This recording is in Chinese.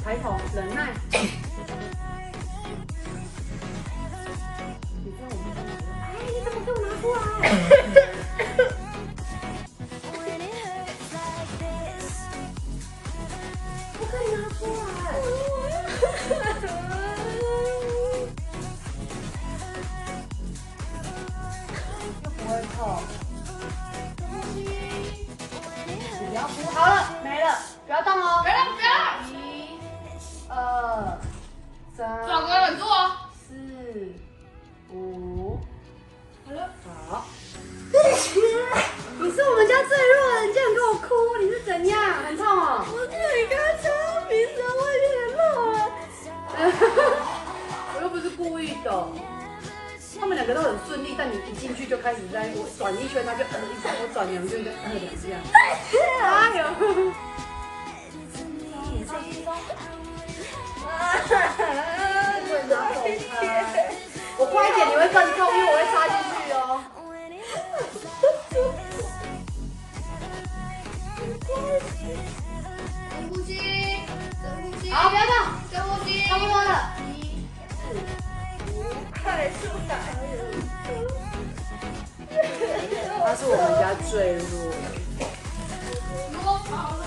抬头，忍耐。你知道我们在哪里？哎，你怎么给我拿出来？不可以拿出来。又不会痛。不要哭，好了，没了，不要动哦。不要动，不要动。1、2、3、转个稳住哦。4、5。好了。好。你是我们家最弱的，你竟然跟我哭，你是怎样？很痛哦。我这里刚刚掐到鼻子，我有点痛了。我又不是故意的。他们两个都很顺利，但你一进去就开始在我转一圈，他就一转，我转2圈就2这样。哎呦！我快一点，你会更痛，因为我会插进去哦。深呼吸，深呼吸。好，不要动，深呼吸。差不多了。快速打。他是我们家最弱的。如果跑了。